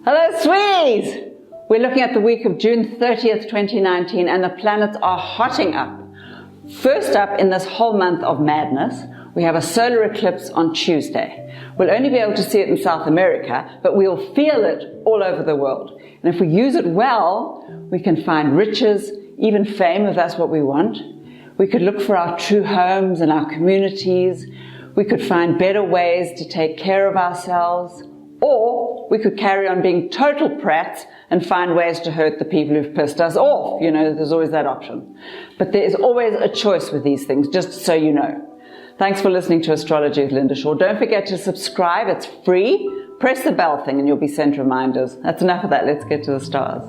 Hello, sweeties! We're looking at the week of June 30th, 2019, and the planets are hotting up. First up in this whole month of madness, we have a solar eclipse on Tuesday. We'll only be able to see it in South America, but we'll feel it all over the world. And if we use it well, we can find riches, even fame if that's what we want. We could look for our true homes and our communities. We could find better ways to take care of ourselves. Or we could carry on being total prats and find ways to hurt the people who've pissed us off. You know, there's always that option. But there is always a choice with these things, just so you know. Thanks for listening to Astrology with Linda Shaw. Don't forget to subscribe. It's free. Press the bell thing and you'll be sent reminders. That's enough of that. Let's get to the stars.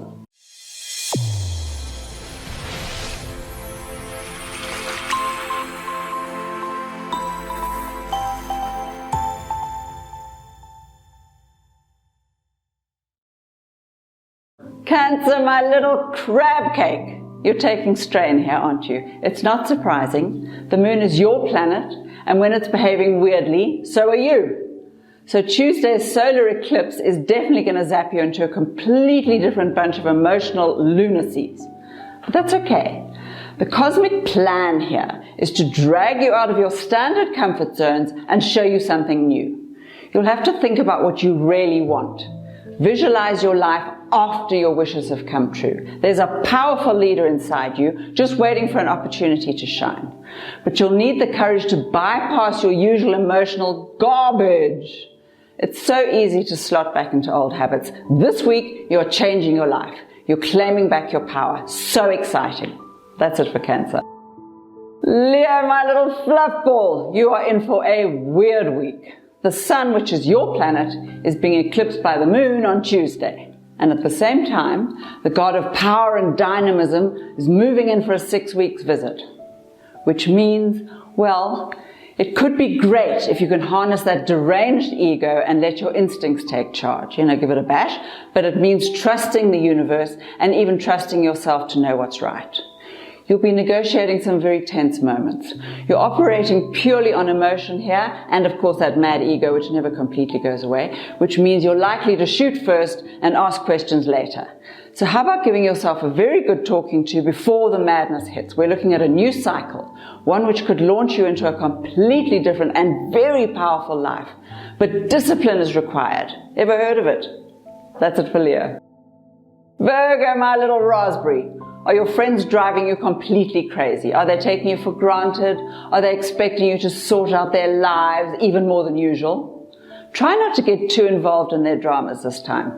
Cancer, my little crab cake. You're taking strain here, aren't you? It's not surprising. The moon is your planet, and when it's behaving weirdly, so are you. So Tuesday's solar eclipse is definitely going to zap you into a completely different bunch of emotional lunacies. But that's okay. The cosmic plan here is to drag you out of your standard comfort zones and show you something new. You'll have to think about what you really want. Visualize your life after your wishes have come true. There's a powerful leader inside you, just waiting for an opportunity to shine. But you'll need the courage to bypass your usual emotional garbage. It's so easy to slot back into old habits. This week, you're changing your life. You're claiming back your power. So exciting. That's it for Cancer. Leo, my little fluff ball, you are in for a weird week. The sun, which is your planet, is being eclipsed by the moon on Tuesday. And at the same time, the god of power and dynamism is moving in for a 6-week visit. Which means, well, it could be great if you can harness that deranged ego and let your instincts take charge. You know, give it a bash. But it means trusting the universe and even trusting yourself to know what's right. You'll be negotiating some very tense moments. You're operating purely on emotion here, and of course that mad ego which never completely goes away, which means you're likely to shoot first and ask questions later. So how about giving yourself a very good talking to before the madness hits? We're looking at a new cycle, one which could launch you into a completely different and very powerful life. But discipline is required. Ever heard of it? That's it for Leo. Virgo, my little raspberry. Are your friends driving you completely crazy? Are they taking you for granted? Are they expecting you to sort out their lives even more than usual? Try not to get too involved in their dramas this time.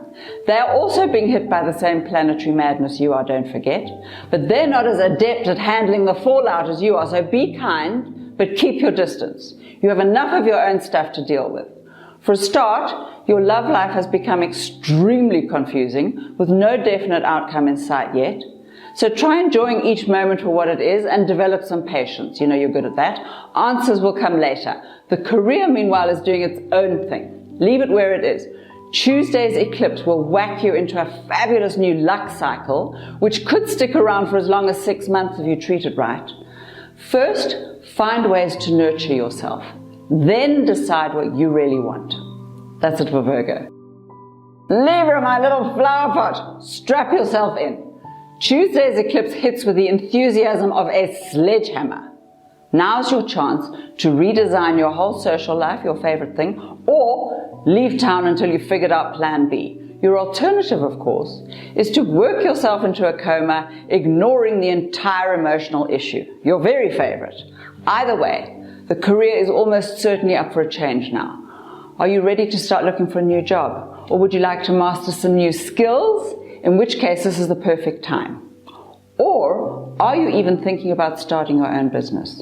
They are also being hit by the same planetary madness you are, don't forget. But they're not as adept at handling the fallout as you are, so be kind, but keep your distance. You have enough of your own stuff to deal with. For a start, your love life has become extremely confusing, with no definite outcome in sight yet. So try enjoying each moment for what it is and develop some patience. You know you're good at that. Answers will come later. The career, meanwhile, is doing its own thing. Leave it where it is. Tuesday's eclipse will whack you into a fabulous new luck cycle, which could stick around for as long as 6 months if you treat it right. First, find ways to nurture yourself. Then decide what you really want. That's it for Virgo. Libra, my little flower pot. Strap yourself in. Tuesday's eclipse hits with the enthusiasm of a sledgehammer. Now's your chance to redesign your whole social life, your favorite thing, or leave town until you've figured out plan B. Your alternative, of course, is to work yourself into a coma, ignoring the entire emotional issue. Your very favorite. Either way, the career is almost certainly up for a change now. Are you ready to start looking for a new job? Or would you like to master some new skills? In which case this is the perfect time. Or are you even thinking about starting your own business?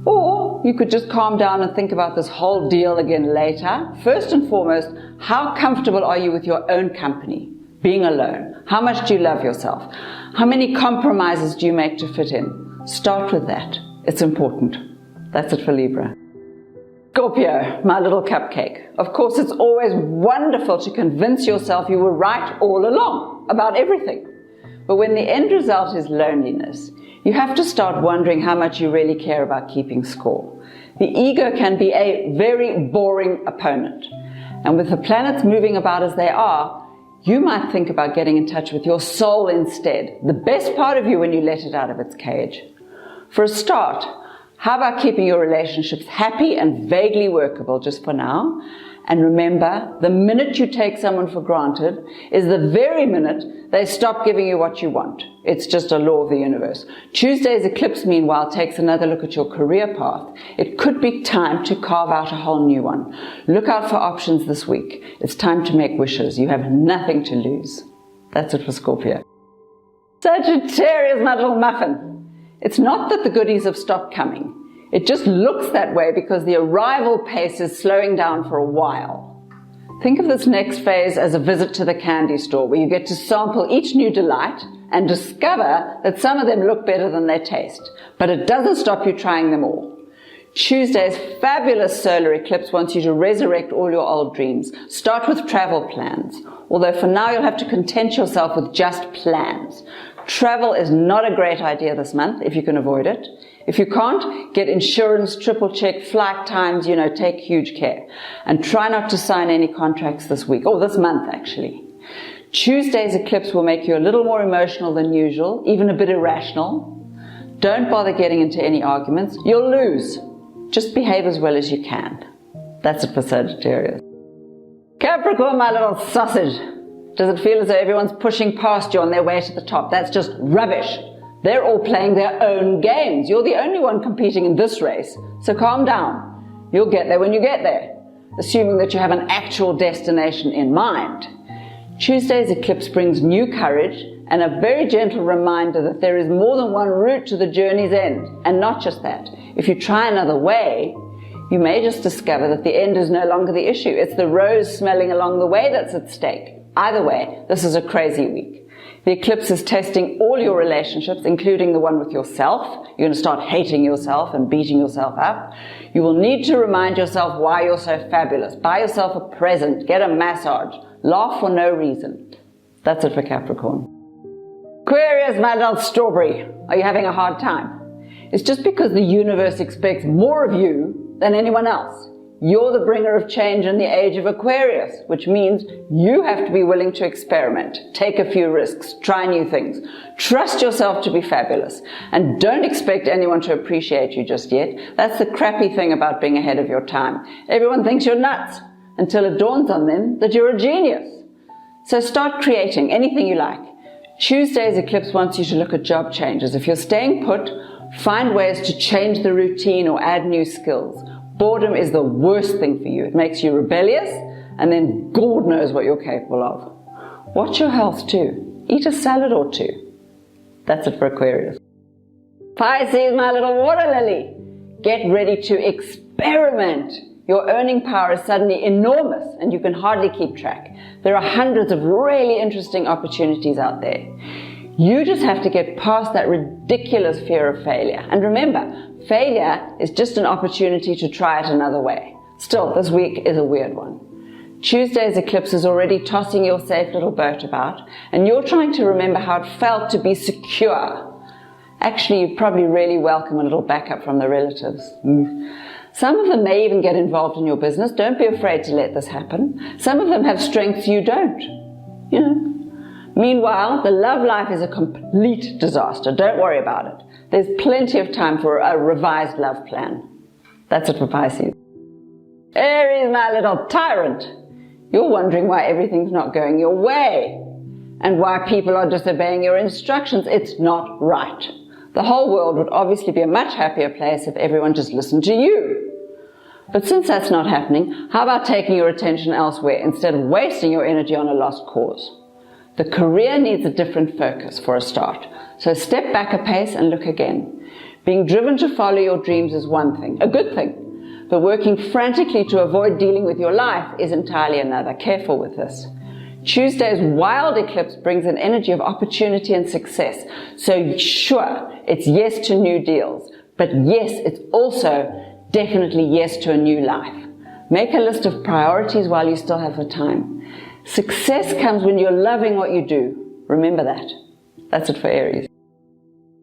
Or you could just calm down and think about this whole deal again later. First and foremost, how comfortable are you with your own company, being alone? How much do you love yourself? How many compromises do you make to fit in? Start with that. It's important. That's it for Libra. Scorpio, my little cupcake. Of course, it's always wonderful to convince yourself you were right all along about everything. But when the end result is loneliness, you have to start wondering how much you really care about keeping score. The ego can be a very boring opponent. And with the planets moving about as they are, you might think about getting in touch with your soul instead, the best part of you when you let it out of its cage. For a start, how about keeping your relationships happy and vaguely workable just for now? And remember, the minute you take someone for granted is the very minute they stop giving you what you want. It's just a law of the universe. Tuesday's eclipse, meanwhile, takes another look at your career path. It could be time to carve out a whole new one. Look out for options this week. It's time to make wishes. You have nothing to lose. That's it for Scorpio. Sagittarius, my little muffin. It's not that the goodies have stopped coming. It just looks that way because the arrival pace is slowing down for a while. Think of this next phase as a visit to the candy store where you get to sample each new delight and discover that some of them look better than they taste. But it doesn't stop you trying them all. Tuesday's fabulous solar eclipse wants you to resurrect all your old dreams. Start with travel plans, although for now you'll have to content yourself with just plans. Travel is not a great idea this month if you can avoid it. If you can't, get insurance, triple check, flight times, take huge care. And try not to sign any contracts this week, or this month actually. Tuesday's eclipse will make you a little more emotional than usual, even a bit irrational. Don't bother getting into any arguments. You'll lose. Just behave as well as you can. That's it for Sagittarius. Capricorn, my little sausage. Does it feel as though everyone's pushing past you on their way to the top? That's just rubbish. They're all playing their own games. You're the only one competing in this race, so calm down. You'll get there when you get there, assuming that you have an actual destination in mind. Tuesday's eclipse brings new courage and a very gentle reminder that there is more than one route to the journey's end. And not just that. If you try another way, you may just discover that the end is no longer the issue. It's the rose smelling along the way that's at stake. Either way, this is a crazy week. The eclipse is testing all your relationships, including the one with yourself. You're going to start hating yourself and beating yourself up. You will need to remind yourself why you're so fabulous. Buy yourself a present, get a massage, laugh for no reason. That's it for Capricorn. Aquarius, my little strawberry. Are you having a hard time? It's just because the universe expects more of you than anyone else. You're the bringer of change in the age of Aquarius, which means you have to be willing to experiment, take a few risks, try new things. Trust yourself to be fabulous, and don't expect anyone to appreciate you just yet. That's the crappy thing about being ahead of your time. Everyone thinks you're nuts until it dawns on them that you're a genius. So start creating anything you like. Tuesday's eclipse wants you to look at job changes. If you're staying put, find ways to change the routine or add new skills. Boredom is the worst thing for you. It makes you rebellious, and then God knows what you're capable of. Watch your health too. Eat a salad or two. That's it for Aquarius. Pisces, my little water lily. Get ready to experiment. Your earning power is suddenly enormous, and you can hardly keep track. There are hundreds of really interesting opportunities out there. You just have to get past that ridiculous fear of failure. And remember, failure is just an opportunity to try it another way. Still, this week is a weird one. Tuesday's eclipse is already tossing your safe little boat about, and you're trying to remember how it felt to be secure. Actually, you probably really welcome a little backup from the relatives. Some of them may even get involved in your business. Don't be afraid to let this happen. Some of them have strengths you don't. Meanwhile, the love life is a complete disaster. Don't worry about it. There's plenty of time for a revised love plan. That's it for Pisces. Aries, my little tyrant. You're wondering why everything's not going your way and why people are disobeying your instructions. It's not right. The whole world would obviously be a much happier place if everyone just listened to you. But since that's not happening, how about taking your attention elsewhere instead of wasting your energy on a lost cause? The career needs a different focus for a start. So step back a pace and look again. Being driven to follow your dreams is one thing, a good thing. But working frantically to avoid dealing with your life is entirely another. Careful with this. Tuesday's wild eclipse brings an energy of opportunity and success. So sure, it's yes to new deals. But yes, it's also definitely yes to a new life. Make a list of priorities while you still have the time. Success comes when you're loving what you do. Remember that. That's it for Aries.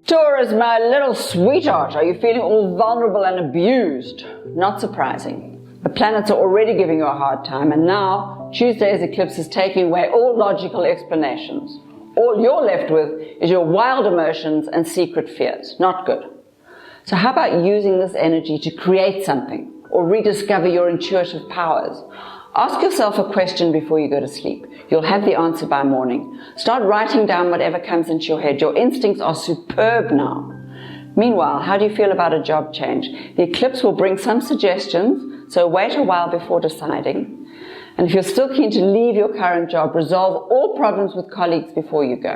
Taurus, my little sweetheart, are you feeling all vulnerable and abused? Not surprising. The planets are already giving you a hard time, and now Tuesday's eclipse is taking away all logical explanations. All you're left with is your wild emotions and secret fears. Not good. So how about using this energy to create something or rediscover your intuitive powers? Ask yourself a question before you go to sleep. You'll have the answer by morning. Start writing down whatever comes into your head. Your instincts are superb now. Meanwhile, how do you feel about a job change? The eclipse will bring some suggestions, so wait a while before deciding. And if you're still keen to leave your current job, resolve all problems with colleagues before you go.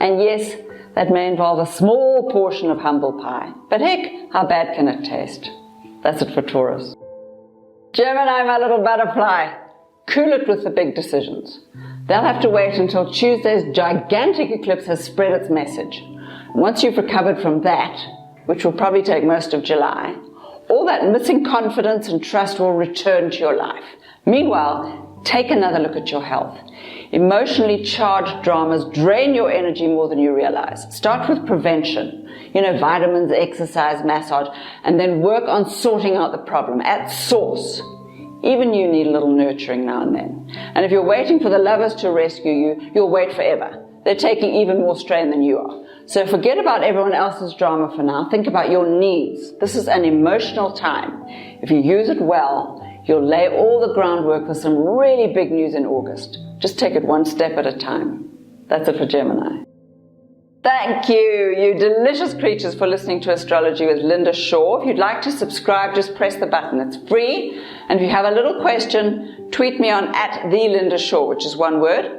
And yes, that may involve a small portion of humble pie. But heck, how bad can it taste? That's it for Taurus. Gemini, my little butterfly, cool it with the big decisions. They'll have to wait until Tuesday's gigantic eclipse has spread its message. Once you've recovered from that, which will probably take most of July, all that missing confidence and trust will return to your life. Meanwhile, take another look at your health. Emotionally charged dramas drain your energy more than you realize. Start with prevention. Vitamins, exercise, massage, and then work on sorting out the problem at source. Even you need a little nurturing now and then. And if you're waiting for the lovers to rescue you, you'll wait forever. They're taking even more strain than you are. So forget about everyone else's drama for now. Think about your needs. This is an emotional time. If you use it well, you'll lay all the groundwork for some really big news in August. Just take it one step at a time. That's it for Gemini. Thank you, you delicious creatures, for listening to Astrology with Linda Shaw. If you'd like to subscribe, just press the button. It's free. And if you have a little question, tweet me on @TheLindaShaw, which is one word.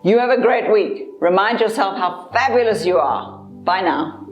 You have a great week. Remind yourself how fabulous you are. Bye now.